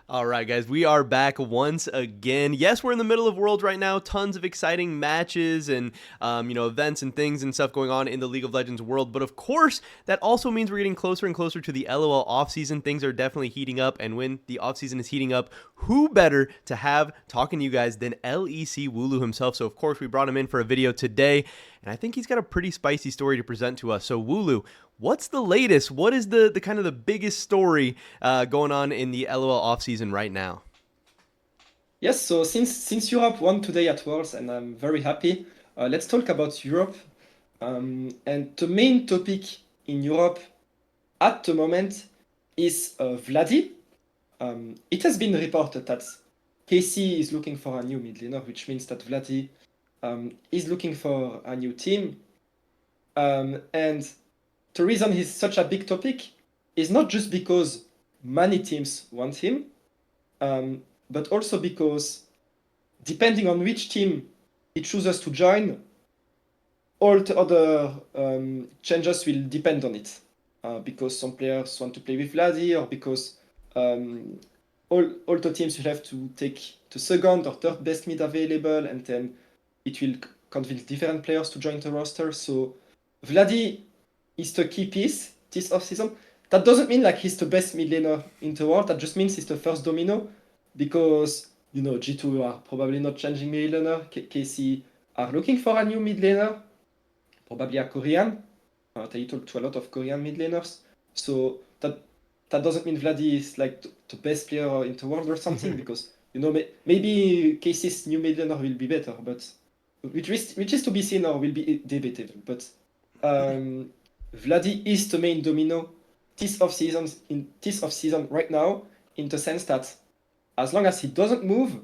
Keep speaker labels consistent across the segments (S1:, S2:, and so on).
S1: All right, guys, we are back once again. Yes, we're in the middle of Worlds right now. Tons of exciting matches and events and things and stuff going on in the League of Legends world. But of course, that also means we're getting closer and closer to the LOL offseason. Things are definitely heating up, and when the offseason is heating up, who better to have talking to you guys than LEC Wooloo himself? So of course, we brought him in for a video today, and I think he's got a pretty spicy story to present to us. So Wooloo, what's the latest? What is the kind of the biggest story going on in the LOL offseason right now?
S2: Yes, so since Europe won today at Worlds, and I'm very happy, let's talk about Europe. And the main topic in Europe at the moment is Vladi. It has been reported that KC is looking for a new mid laner, which means that Vladi is looking for a new team. And the reason he's such a big topic is not just because many teams want him, but also because depending on which team he chooses to join, all the other changes will depend on it. Because some players want to play with Vladi, or because all the teams will have to take the second or third best mid available, and then it will convince different players to join the roster. So Vladi is the key piece this offseason. That doesn't mean like he's the best mid laner in the world. That just means he's the first domino, because G2 are probably not changing mid laner. KC are looking for a new mid laner, probably a Korean. They talk to a lot of Korean mid laners. So that doesn't mean Vladi is like the best player in the world or something, because maybe KC's new mid laner will be better, but which is to be seen or will be debatable. But Vladi is the main domino this off season right now, in the sense that as long as he doesn't move,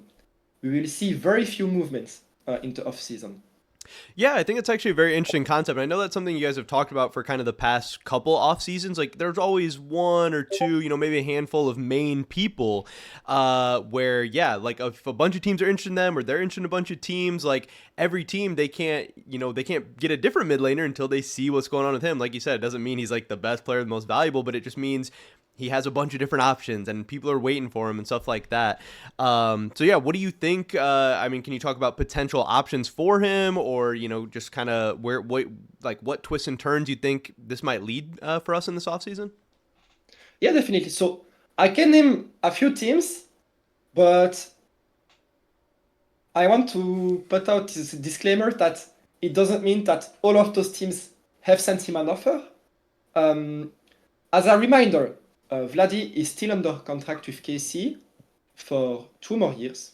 S2: we will see very few movements in the off season.
S1: Yeah, I think it's actually a very interesting concept. And I know that's something you guys have talked about for kind of the past couple off seasons. Like, there's always one or two, maybe a handful of main people where, yeah, like if a bunch of teams are interested in them or they're interested in a bunch of teams, like every team, they can't get a different mid laner until they see what's going on with him. Like you said, it doesn't mean he's like the best player, the most valuable, but it just means he has a bunch of different options and people are waiting for him and stuff like that. So yeah, what do you think? I mean, can you talk about potential options for him, or just kind of what twists and turns you think this might lead for us in this offseason?
S2: Yeah, definitely. So I can name a few teams, but I want to put out this disclaimer that it doesn't mean that all of those teams have sent him an offer. Um, as a reminder, Vladi is still under contract with KC for 2 more years.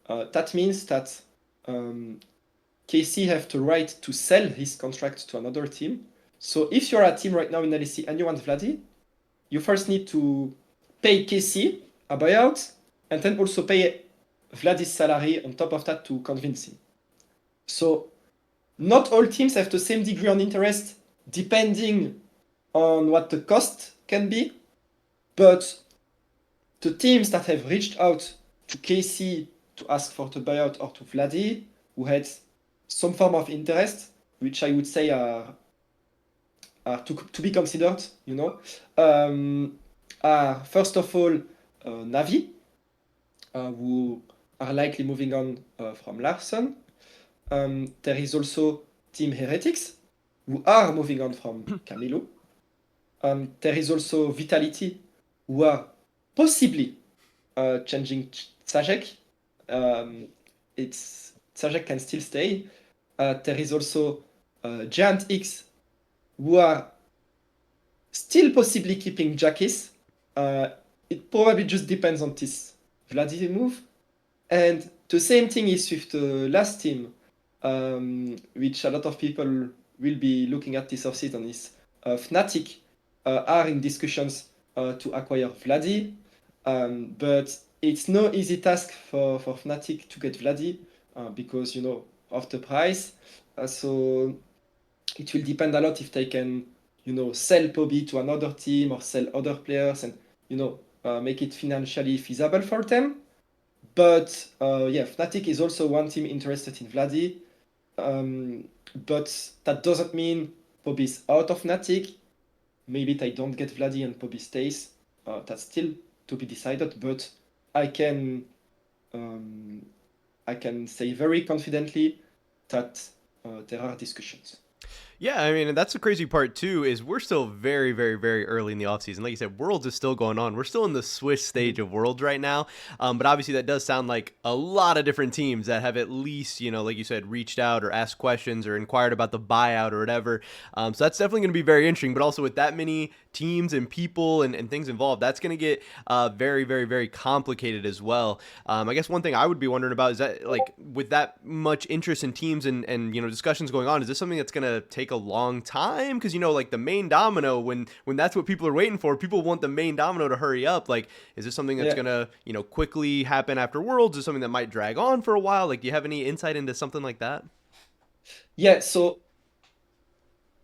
S2: That means that KC have the right to sell his contract to another team. So if you're a team right now in LEC and you want Vladi, you first need to pay KC a buyout, and then also pay Vladi's salary on top of that to convince him. So not all teams have the same degree on interest, depending on what the cost can be, but the teams that have reached out to KC to ask for the buyout, or to Vladi, who had some form of interest, which I would say are to be considered, first of all, Navi, who are likely moving on from Larson. There is also Team Heretics, who are moving on from Camilo. There is also Vitality, who are possibly changing Sajek. Sajek can still stay. There is also Giant X, who are still possibly keeping Jackis. It probably just depends on this Vladi move. And the same thing is with the last team, which a lot of people will be looking at this offseason, is Fnatic are in discussions to acquire Vladi. But it's no easy task for Fnatic to get Vladi, because, of the price. So it will depend a lot if they can, sell Poby to another team or sell other players, and, make it financially feasible for them. But yeah, Fnatic is also one team interested in Vladi. But that doesn't mean Poby is out of Fnatic. Maybe they don't get Vladi and Poby stays. That's still to be decided, but I can um, I can say very confidently that there are discussions.
S1: Yeah, I mean, and that's the crazy part too, is we're still very, very, very early in the offseason. Like you said, Worlds is still going on. We're still in the Swiss stage
S2: Mhm.
S1: of Worlds right now. But obviously that does sound like a lot of different teams that have at least, like you said, reached out or asked questions or inquired about the buyout or whatever. So that's definitely going to be very interesting. But also with that many teams and people and things involved, that's going to get very, very, very complicated as well. I guess one thing I would be wondering about is that, like, with that much interest in teams and discussions going on, is this something that's going to take a long time? Because like the main domino, when that's what people are waiting for, people want the main domino to hurry up. Like, is this something that's
S2: Yeah,
S1: going to quickly happen after Worlds? Is something that might drag on for a while? Like, do you have any insight into something like that?
S2: yeah. So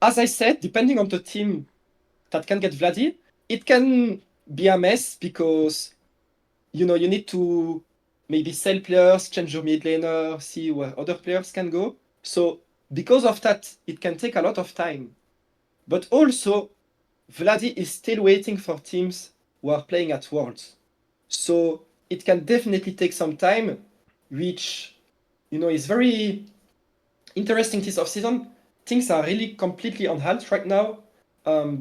S2: as I said, depending on the team that can get Vladi, it can be a mess because you need to maybe sell players, change your mid laner, see where other players can go. So because of that, it can take a lot of time. But also, Vladi is still waiting for teams who are playing at Worlds. So it can definitely take some time, which is very interesting this off-season. Things are really completely on halt right now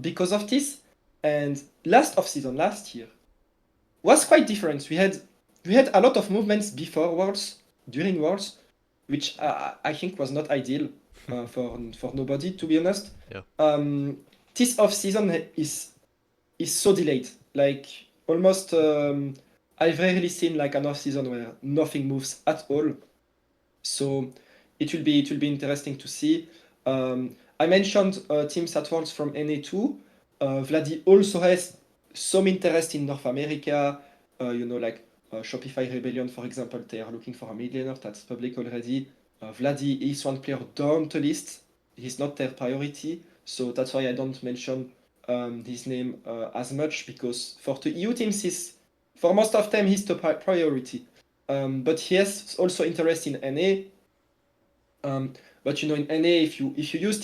S2: because of this. And last off-season, last year, was quite different. We had a lot of movements before Worlds, during Worlds, which I think was not ideal for nobody, to be honest.
S1: Yeah.
S2: Um, this off season is so delayed. Like almost, I've rarely seen like an off season where nothing moves at all. So it will be interesting to see. I mentioned teams at Worlds from NA2. Vladi also has some interest in North America. Like Shopify Rebellion, for example, they are looking for a mid laner. That's public already. Vladi is one player down the list. He's not their priority, so that's why I don't mention his name as much because for the EU teams, for most of them he's the priority. But he has also interest in NA. But in NA, if you use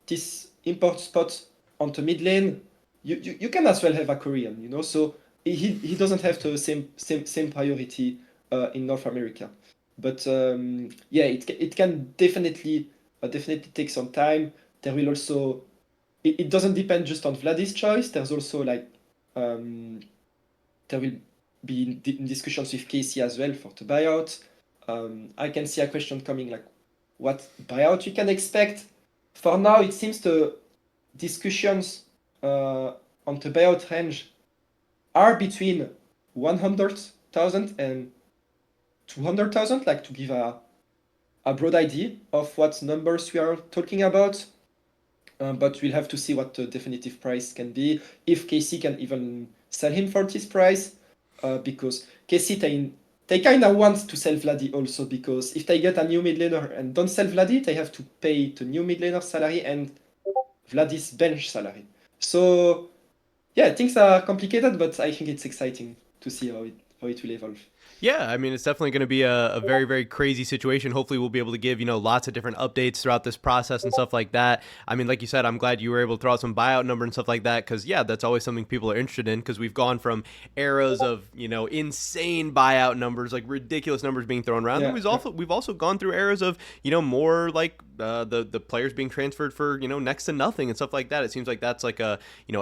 S2: this import spot on the mid lane, you can as well have a Korean, So he doesn't have the same priority in North America. But yeah, it can definitely take some time. There will also it doesn't depend just on Vlad's choice. There's also like um, there will be discussions with Casey as well for the buyout. I can see a question coming like what buyout you can expect. For now, it seems the discussions on the buyout range are between 100,000 and 200,000, like to give a broad idea of what numbers we are talking about. But we'll have to see what the definitive price can be. If KC can even sell him for this price, because KC they kind of want to sell Vladi also, because if they get a new mid laner and don't sell Vladi, they have to pay the new mid laner salary and Vladi's bench salary. So yeah, things are complicated, but I think it's exciting to see how it will evolve.
S1: Yeah, I mean, it's definitely going to be a very, very crazy situation. Hopefully, we'll be able to give, lots of different updates throughout this process and stuff like that. I mean, like you said, I'm glad you were able to throw out some buyout number and stuff like that because, yeah, that's always something people are interested in because we've gone from eras of, insane buyout numbers, like ridiculous numbers being thrown around. Then
S2: Yeah, yeah,
S1: we've also gone through eras of, more like the players being transferred for, next to nothing and stuff like that. It seems like that's like a,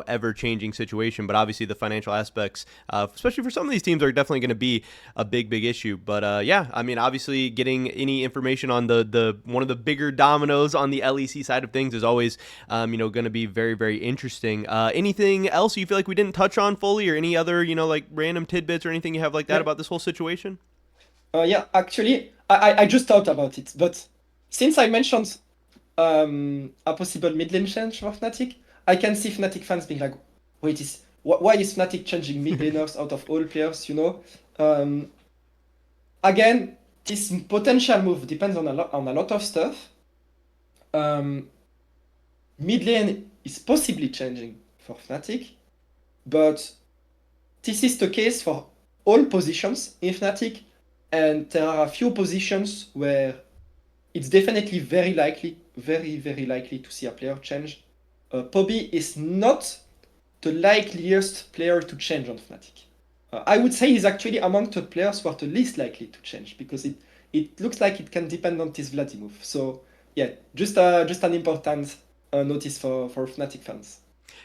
S1: ever changing situation. But obviously, the financial aspects, especially for some of these teams, are definitely going to be a big issue. But yeah, I mean, obviously, getting any information on the one of the bigger dominoes on the LEC side of things is always going to be very, very interesting. Anything else you feel like we didn't touch on fully, or any other like random tidbits or anything you have like that
S2: yeah.
S1: about this whole situation?
S2: Yeah, actually, I just thought about it, but since I mentioned a possible mid lane change for Fnatic, I can see Fnatic fans being like, wait, why is Fnatic changing mid laners out of all players, Um, Again, this potential move depends on a lot of stuff. Um, Mid lane is possibly changing for Fnatic, but this is the case for all positions in Fnatic, and there are a few positions where it's definitely very likely, very, very likely to see a player change. Poby is not the likeliest player to change on Fnatic. I would say he's actually among the players who are the least likely to change because it looks like it can depend on this Vladi move. So yeah, just an important notice for Fnatic fans.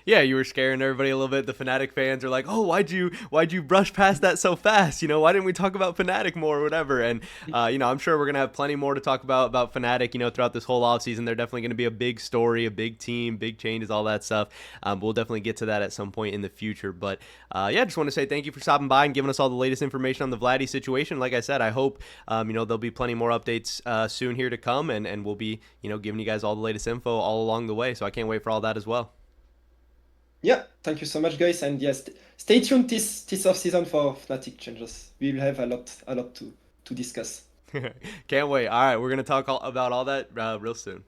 S1: Yeah, you were scaring everybody a little bit. The Fnatic fans are like, "Oh, why'd you brush past that so fast? You know, why didn't we talk about Fnatic more or whatever?" And I'm sure we're gonna have plenty more to talk about Fnatic. Throughout this whole offseason, they're definitely gonna be a big story, a big team, big changes, all that stuff. We'll definitely get to that at some point in the future. But yeah, just want to say thank you for stopping by and giving us all the latest information on the Vladi situation. Like I said, I hope there'll be plenty more updates soon here to come, and we'll be giving you guys all the latest info all along the way. So I can't wait for all that as well.
S2: Yeah, thank you so much, guys, and yes, stay tuned this off season for Fnatic changes. We will have a lot to discuss.
S1: Can't wait. All right, we're gonna talk about all that real soon.